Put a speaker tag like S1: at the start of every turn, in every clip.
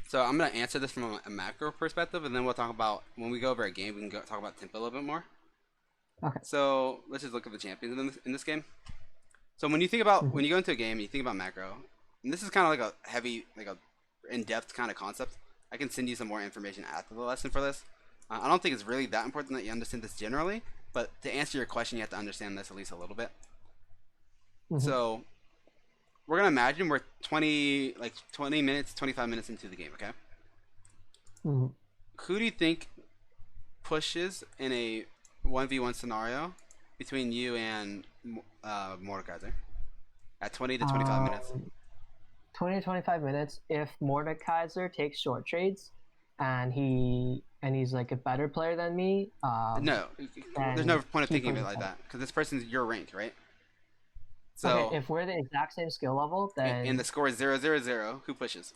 S1: So I'm gonna answer this from a macro perspective, and then we'll talk about when we go over a game. We can talk about tempo a little bit more.
S2: Okay.
S1: So let's just look at the champions in this game. So when you think about
S2: hmm
S1: when you go into a game, you think about macro, and this is kind of like a heavy, like a in-depth kind of concept. I can send you some more information after the lesson for this. I don't think it's really that important that you understand this generally, but to answer your question, you have to understand this at least a little bit.
S2: hmm
S1: So we're gonna imagine we're 20 minutes, 25 minutes into the game. Okay,
S2: hmm
S1: who do you think pushes in a 1v1 scenario between you and Mordekaiser at 20 to 25 minutes?
S2: Um, 20 to 25 minutes. If Mordekaiser takes short trades, and he's like a better player than me,
S1: No, there's no
S2: then
S1: point of
S2: he
S1: thinking of it
S2: pushes
S1: like
S2: back.
S1: that because this person's your rank, right?
S2: Okay,
S1: So,
S2: if we're the exact same skill level,
S1: and the
S2: then
S1: score is 0-0-0. Who pushes?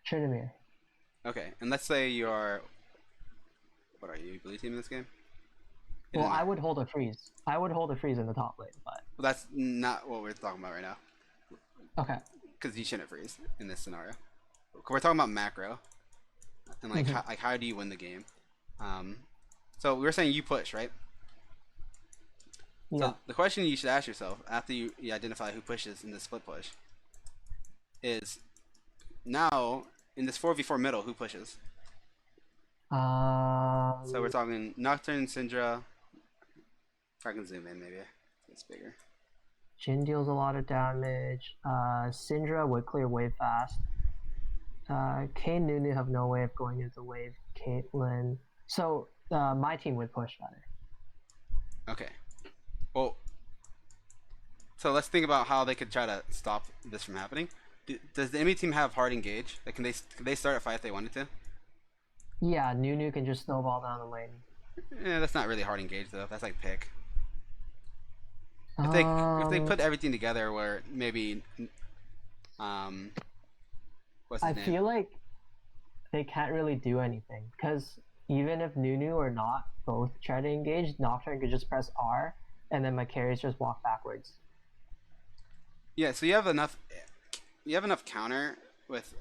S2: Tryndamere.
S1: Okay, and let's say you're what are you? Blue team in this game? It
S2: Well,
S1: doesn't
S2: I
S1: matter.
S2: would hold a freeze. I would hold a freeze in the top lane, but
S1: Well, that's not what we're talking about right now
S2: okay.
S1: because you shouldn't freeze in this scenario. We're talking about macro and
S2: hmm
S1: like how do you win the game? Um, so we were saying you push, right?
S2: Yeah.
S1: So the question you should ask yourself after you identify who pushes in the split push is now in this 4v4 middle, who pushes? So we're
S2: Um,
S1: talking Nocturne, Syndra. If I can zoom in, maybe it's bigger.
S2: Jin deals a lot of damage. Syndra would clear wave fast. Kane Nunu have no way of going into wave. Caitlyn. So my team would push better.
S1: Okay. Well, so let's think about how they could try to stop this from happening. Does the enemy team have hard engage? Like, can they start a fight if they wanted to?
S2: Yeah, Nunu can just snowball down the lane.
S1: That's not really hard engage though. That's like pick. If they
S2: Um,
S1: put everything together, where maybe um what's his
S2: I
S1: name?
S2: feel like they can't really do anything because even if Nunu or not both try to engage, Nocturne could just press R and then my carries just walk backwards.
S1: Yeah, so you have enough. You have enough counter with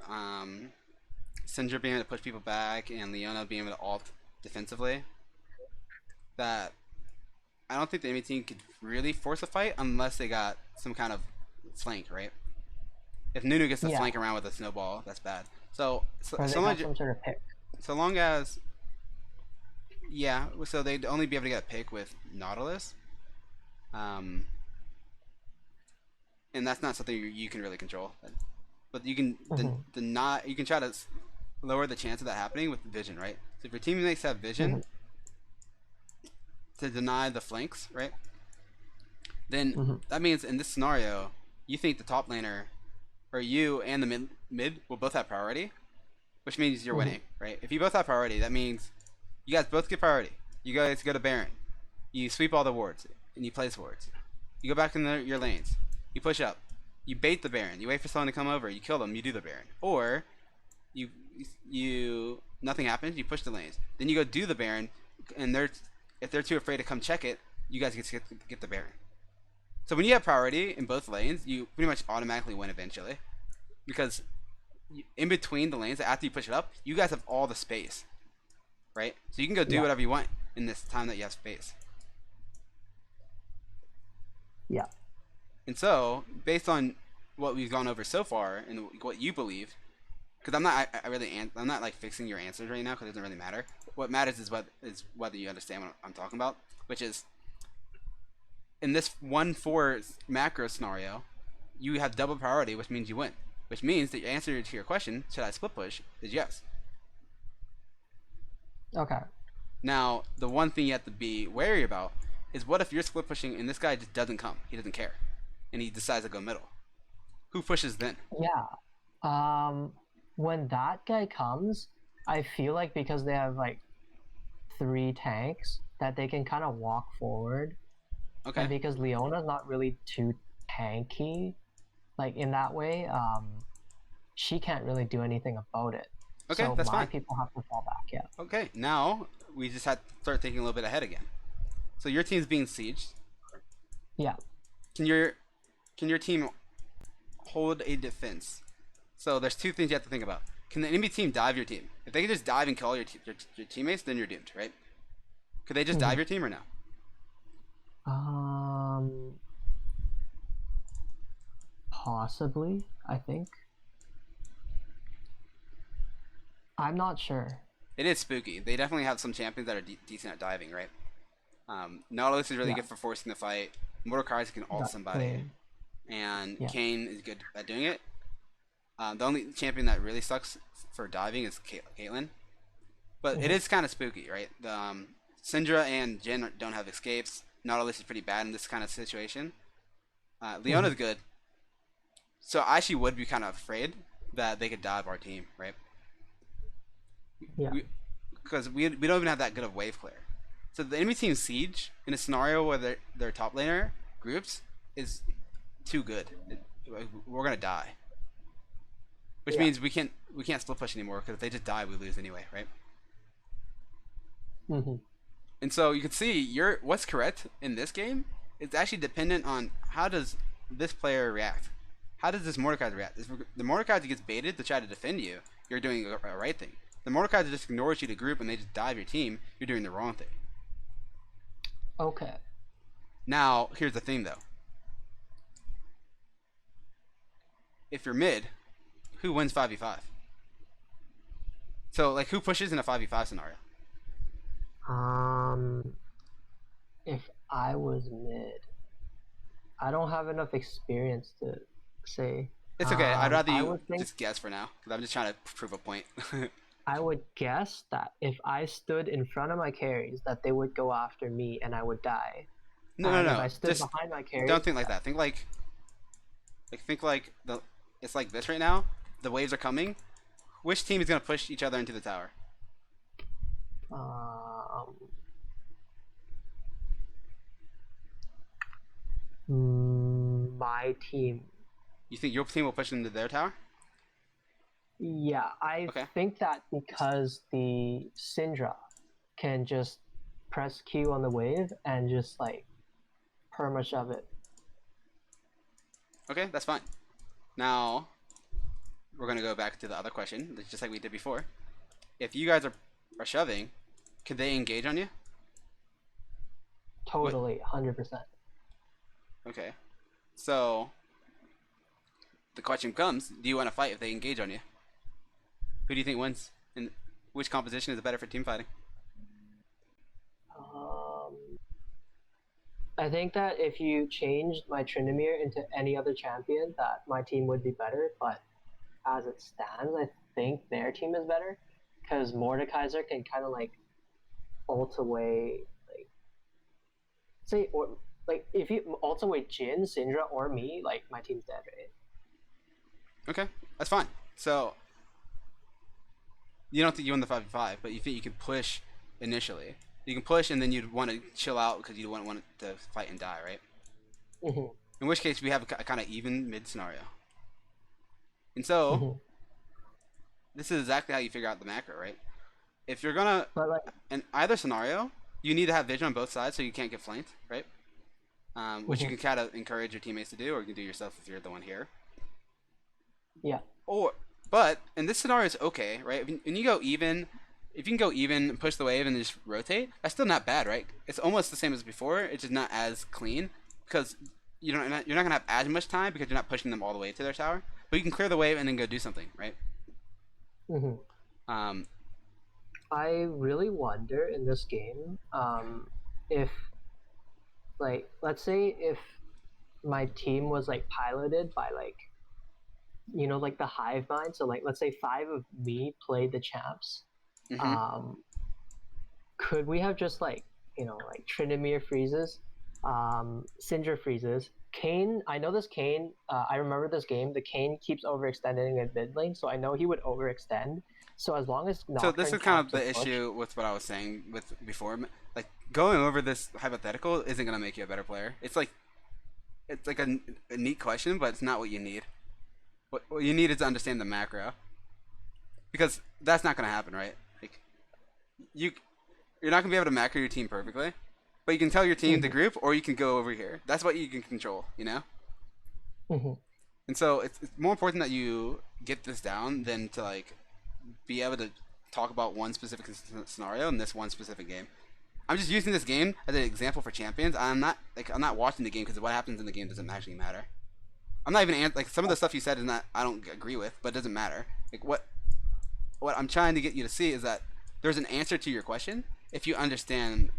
S1: Syndra being able to push people back and Leona being able to ult defensively that I don't think the enemy team could really force a fight unless they got some kind of flank, right? If Nunu gets to
S2: Yeah,
S1: flank around with a snowball, that's bad. So
S2: or they have some sort of pick.
S1: so long as yeah, so they'd only be able to get a pick with Nautilus, um, and that's not something you can really control. But you can
S2: hmm
S1: not you can try to lower the chance of that happening with vision, right? So if your teammates have vision
S2: hmm
S1: to deny the flanks, right? Then
S2: hmm
S1: that means in this scenario, you think the top laner or you and the mid will both have priority, which means you're
S2: hmm
S1: winning, right? If you both have priority, that means you guys both get priority. You guys go to Baron, you sweep all the wards, and you place wards. You go back in your lanes, you push up, you bait the Baron, you wait for someone to come over, you kill them, you do the Baron, or you nothing happens, you push the lanes, then you go do the Baron, and if they're too afraid to come check it, you guys get the Baron. So when you have priority in both lanes, you pretty much automatically win eventually because in between the lanes after you push it up, you guys have all the space, right? So you can go do
S2: Yeah,
S1: whatever you want in this time that you have space.
S2: yeah.
S1: And so, based on what we've gone over so far and what you believe, because I'm not like fixing your answers right now because it doesn't really matter. What matters is whether you understand what I'm talking about, which is in this 1-4 macro scenario, you have double priority, which means you win. Which means that your answer to your question, should I split push, is yes.
S2: Okay.
S1: Now, the one thing you have to be wary about is what if you're split pushing and this guy just doesn't come? He doesn't care. And he decides to go middle. Who pushes then?
S2: Yeah. Um, when that guy comes, I feel like because they have like three tanks that they can kind of walk forward, and
S1: Okay.
S2: because Leona's not really too tanky, like in that way, she can't really do anything about it.
S1: Okay,
S2: So
S1: that's
S2: my
S1: fine.
S2: people have to fall back. Yeah.
S1: Okay, now we just have to start thinking a little bit ahead again. So your team's being sieged.
S2: Yeah.
S1: Can your team hold a defense So there's two things you have to think about. Can the enemy team dive your team? If they can just dive and kill all your teammates, then you're doomed, right? Could they just dive your team or no?
S2: Um, Possibly, I think. I'm not sure.
S1: It is spooky. They definitely have some champions that are decent at diving, right? Nautilus is really
S2: Yeah,
S1: good for forcing the fight. Mordekaiser can ult
S2: that's
S1: somebody, and
S2: yeah.
S1: Kayn is good at doing it. The only champion that really sucks for diving is Caitlyn, but it
S2: Mhm.
S1: is kind of spooky, right? Syndra and Jhin don't have escapes. Nautilus is pretty bad in this kind of situation. Leona's
S2: Mhm.
S1: good, so I actually would be kind of afraid that they could dive our team, right?
S2: Yeah.
S1: We Because we don't even have that good of wave clear. So the enemy team siege in a scenario where their top laner groups is too good. We're gonna die, which
S2: Yeah.
S1: means we can't split push anymore because if they just die, we lose anyway, right?
S2: Mhm.
S1: And so you can see what's correct in this game is actually dependent on how does this player react. How does this Mordekaiser react? If the Mordekaiser gets baited to try to defend you, you're doing a right thing. The Mordekaiser just ignores you to group and they just dive your team, you're doing the wrong thing.
S2: Okay.
S1: Now, here's the thing though. If you're mid, who wins 5v5? So, like, who pushes in a 5v5 scenario?
S2: Um, if I was mid, I don't have enough experience to say.
S1: It's okay. I'd rather
S2: I
S1: you
S2: would think
S1: just guess for now because I'm just trying to prove a point.
S2: I would guess that if I stood in front of my carries, that they would go after me and I would die.
S1: No, no,
S2: And if
S1: no.
S2: I stood
S1: Just
S2: behind my
S1: don't
S2: carries,
S1: think like that. Think like the. It's like this right now. The waves are coming. Which team is gonna push each other into the tower?
S2: um, my team.
S1: You think your team will push into their tower?
S2: Yeah, I
S1: Okay.
S2: think that because the Syndra can just press Q on the wave and just like perma shove it.
S1: Okay, that's fine. Now we're gonna go back to the other question, just like we did before. If you guys are shoving, can they engage on you? What?
S2: Totally, 100%.
S1: Okay. So the question comes: do you want to fight if they engage on you? Who do you think wins? And which composition is better for team fighting?
S2: Um, I think that if you changed my Tryndamere into any other champion, that my team would be better. But as it stands, I think their team is better because Mordekaiser can kind of like ult away, like say or like if you ult away Jin, Syndra, or me, like my team's dead, right?
S1: Okay, that's fine. So you don't think you win the 5v5, but you think you can push initially. You can push and then you'd want to chill out because you don't want it to fight and die, right?
S2: Mm-hmm.
S1: In which case we have a kind of even mid scenario. And so
S2: Mm-hmm.
S1: this is exactly how you figure out the macro, right? If you're gonna
S2: But like,
S1: in either scenario, you need to have vision on both sides so you can't get flanked, right? Which you
S2: mm-hmm.
S1: can kind of encourage your teammates to do, or you can do yourself if you're the one here.
S2: Yeah,
S1: Or, but in this scenario, it's okay, right? When you go even, if you can go even, push the wave, and just rotate, that's still not bad, right? It's almost the same as before. It's just not as clean because you're not gonna have as much time because you're not pushing them all the way to their tower. But you can clear the wave and then go do something, right?
S2: mm-hmm.
S1: Um,
S2: I really wonder in this game, if like let's say if my team was like piloted by like like the hive mind, so like let's say five of me played the champs,
S1: mhm.
S2: um could we have just like like Tryndamere freezes, Syndra freezes, Kane. I know this Kane, I remember this game, the Kane keeps overextending in mid lane, so I know he would overextend, so as long as
S1: So this
S2: Nocturne
S1: is kind of
S2: caps a
S1: the
S2: push.
S1: issue with what I was saying with before. Like going over this hypothetical isn't gonna make you a better player. It's like a neat question, but it's not what you need. What you need is to understand the macro because that's not gonna happen, right? Like you you're not gonna be able to macro your team perfectly, but you can tell your team the
S2: Mm-hmm.
S1: group, or you can go over here. That's what you can control, you know.
S2: Mm-hmm.
S1: And so it's more important that you get this down than to like be able to talk about one specific scenario in this one specific game. I'm just using this game as an example for champions. I'm not watching the game because what happens in the game doesn't actually matter. I'm not even like some of the stuff you said is not I don't agree with, but it doesn't matter. Like what I'm trying to get you to see is that there's an answer to your question if you understand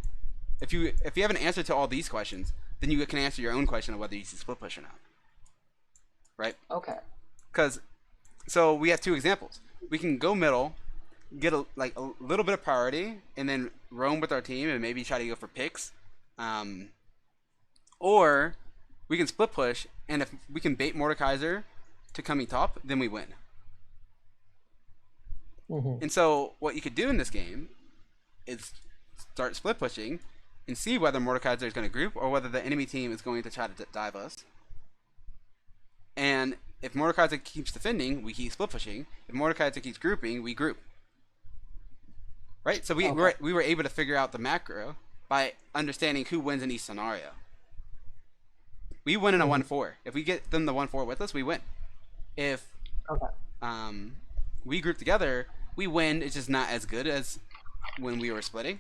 S1: if you have an answer to all these questions, then you can answer your own question of whether you should split push or not. Right?
S2: Okay.
S1: Because so we have two examples. We can go middle, get a little bit of priority, and then roam with our team and maybe try to go for picks, or we can split push, and if we can bait Mordekaiser to coming top, then we win. And so what you could do in this game is start split pushing and see whether Mordekaiser is going to group or whether the enemy team is going to try to dive us. And if Mordekaiser keeps defending, we keep split pushing. If Mordekaiser keeps grouping, we group. Right? So we were able to figure out the macro by understanding who wins in each scenario. We win in a 1-4. If we get them the 1-4 with us, we win. If we group together, we win. It's just not as good as when we were splitting.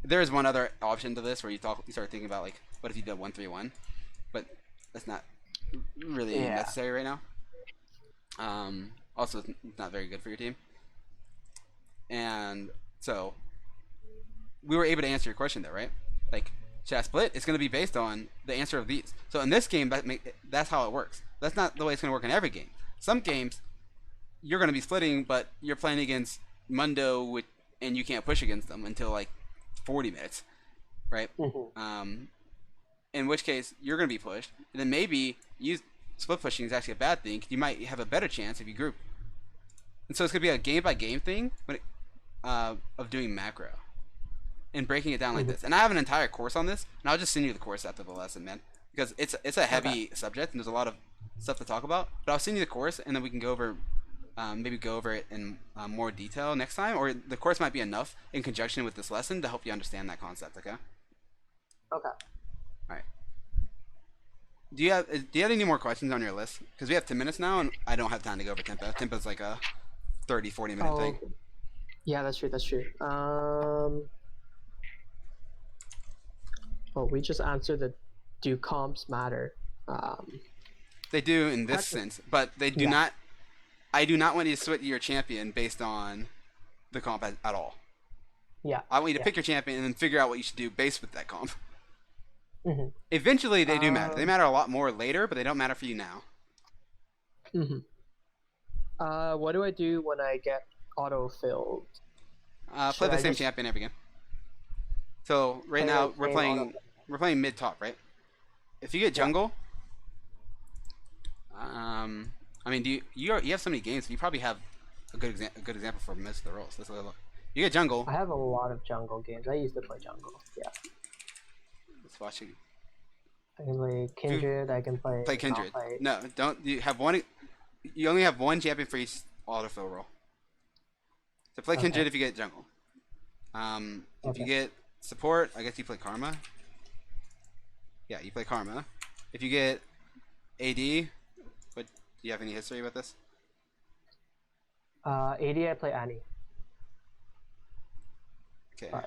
S1: There is one other option to this where you start thinking about like, what if you did 1-3-1? But that's not really necessary right now. Also, it's not very good for your team. And so we were able to answer your question there, right? Like, should I split? It's going to be based on the answer of these. So in this game, that's how it works. That's not the way it's going to work in every game. Some games, you're going to be splitting, but you're playing against Mundo, and you can't push against them until like 40 minutes, right? In which case, you're going to be pushed. And then maybe split pushing is actually a bad thing. You might have a better chance if you group. And so it's going to be a game-by-game thing of doing macro and breaking it down like this. And I have an entire course on this, and I'll just send you the course after the lesson, man, because it's a heavy subject and there's a lot of stuff to talk about. But I'll send you the course, and then we can go over maybe go over it in more detail next time, or the course might be enough in conjunction with this lesson to help you understand that concept. Okay.
S2: Okay.
S1: All right. Do you have any more questions on your list? Because we have 10 minutes now, and I don't have time to go over Tempo. Tempo's like a 30-40 minute thing.
S2: Yeah, that's true. That's true. Well, we just answered the do comps matter.
S1: They do in this sense, but they do not. I do not want you to switch your champion based on the comp at all.
S2: Yeah.
S1: I want you to pick your champion and then figure out what you should do based with that comp. Eventually, they do matter. They matter a lot more later, but they don't matter for you now.
S2: What do I do when I get auto-filled?
S1: Play the same champion every game. So right now we're playing mid top, right? If you get jungle, I mean, you have so many games. You probably have a good example for most of the roles. Let's look. You get jungle.
S2: I have a lot of jungle games. I used to play jungle. Yeah.
S1: Let's watch it.
S2: I can play Kindred. I can play.
S1: Play Kindred. No, don't. You have one. You only have one champion for each autofill role. So play Kindred if you get jungle. If you get support, I guess you play Karma. Yeah, you play Karma. If you get AD, what do you have any history with this?
S2: AD, I play Annie.
S1: Okay. I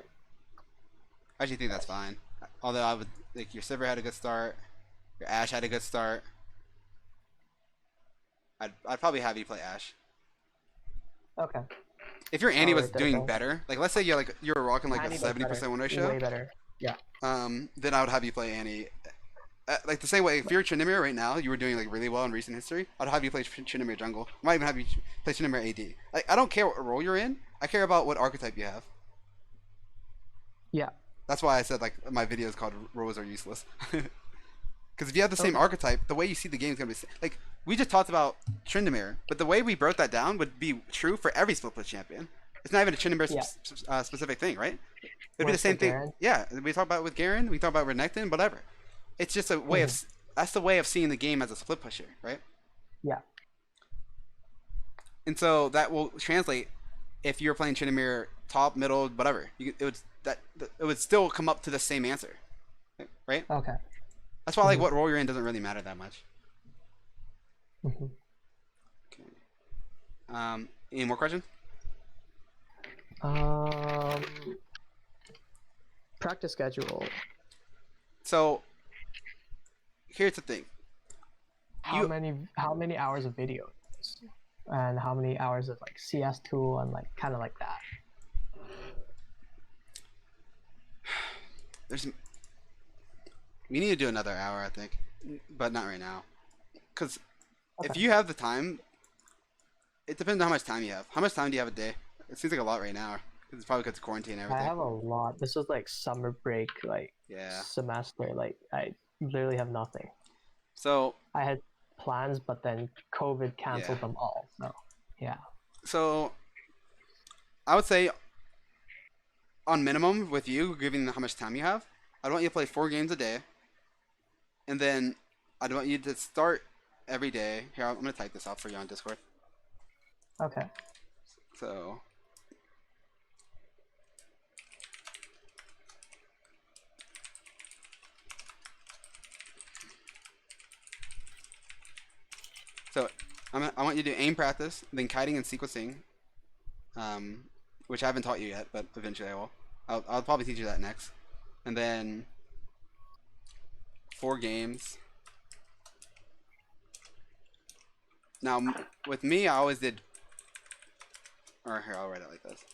S1: actually think that's fine. Although I would like your Sivir had a good start, your Ashe had a good start. I'd probably have you play Ashe.
S2: Okay.
S1: If your Annie was doing better, like let's say you were rocking like
S2: Annie
S1: a 70% win ratio.
S2: Way better. Yeah.
S1: Then I would have you play Annie. Like the same way, if you're Tryndamere right now, you were doing like really well in recent history. I'd have you play Tryndamere jungle. I might even have you play Tryndamere AD. Like I don't care what role you're in. I care about what archetype you have.
S2: Yeah.
S1: That's why I said like my video is called "Roles Are Useless." Because if you have the same archetype, the way you see the game is gonna be like we just talked about Tryndamere, but the way we broke that down would be true for every split push champion. It's not even a Tryndamere specific thing, right? It'd be the same thing.
S2: Garen?
S1: Yeah, we talk about it with Garen, we talk about Renekton, whatever. It's just a way of that's the way of seeing the game as a split pusher, right?
S2: Yeah.
S1: And so that will translate if you're playing Tryndamere top, middle, whatever. It would still come up to the same answer, right?
S2: Okay.
S1: That's why like what role you're in doesn't really matter that much.
S2: Mhm.
S1: Okay. Any more questions?
S2: Um, Practice schedule.
S1: So here's the thing.
S2: How
S1: You
S2: many hours of video, and how many hours of like CS tool and like kind of like that.
S1: there's we need to do another hour, I think, but not right now. Because if
S2: Okay.
S1: you have the time, it depends on how much time you have. How much time do you have a day? It seems like a lot right now. It's probably because of quarantine and
S2: I
S1: everything.
S2: have a lot. This was like summer break, like
S1: Yeah.
S2: semester. Like I literally have nothing.
S1: So
S2: I had plans, but then COVID
S1: yeah.
S2: canceled them all. So yeah.
S1: So I would say on minimum with you, given how much time you have, I'd want you to play 4 games a day, and then I'd want you to start every day. Here, I'm gonna type this out for you on Discord.
S2: Okay.
S1: So So I want you to do aim practice, then kiting and sequencing, um, which I haven't taught you yet, but eventually I will. I'll probably teach you that next. And then 4 games. Now, with me, I always did. Or here, I'll write it like this.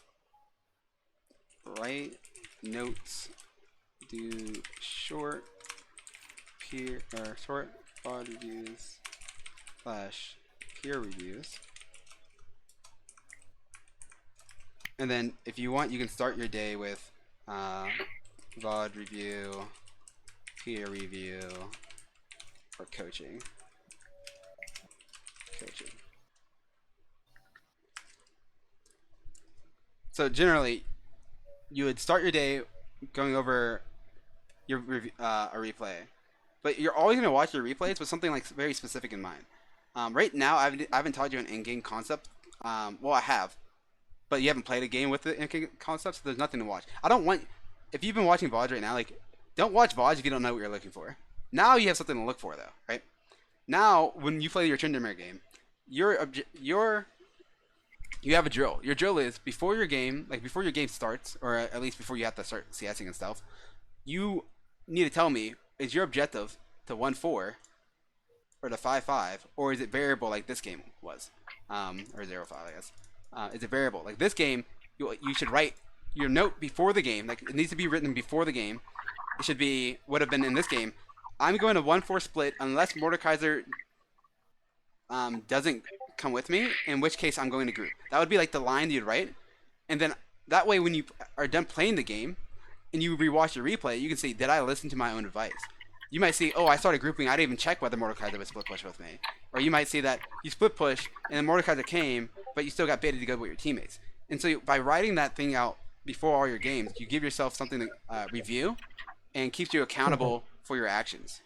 S1: Write notes, do short peer or short VOD reviews slash peer reviews. And then if you want, you can start your day with VOD review, peer review, or coaching. Coaching. So generally, you would start your day going over your a replay, but you're always going to watch your replays with something like very specific in mind. Right now, I haven't taught you an in-game concept. Well, I have, but you haven't played a game with the in-game concept, so there's nothing to watch. I don't want if you've been watching VODs right now, like don't watch VODs if you don't know what you're looking for. Now you have something to look for, though, right? Now, when you play your Tryndamere game, you have a drill. Your drill is before your game, like before your game starts, or at least before you have to start CSing and stuff. You need to tell me, is your objective to 1-4 or to 5-5, or is it variable like this game was, or 0-5, I guess. Is it variable like this game? You should write your note before the game. Like it needs to be written before the game. It should be would have been in this game. I'm going to 1-4 split unless Mordekaiser doesn't come with me, in which case I'm going to group. That would be like the line you'd write, and then that way when you are done playing the game and you rewatch your replay, you can see, did I listen to my own advice? You might see, oh, I started grouping, I didn't even check whether Mordekaiser would split push with me. Or you might see that you split push and then Mordekaiser came, but you still got baited to go with your teammates. And so by writing that thing out before all your games, you give yourself something to review and keeps you accountable for your actions.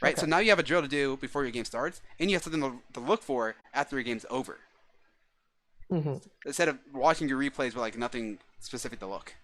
S1: Right?
S2: Okay.
S1: So now you have a drill to do before your game starts, and you have something to look for after your game's over.
S2: Mm-hmm.
S1: Instead of watching your replays with like nothing specific to look.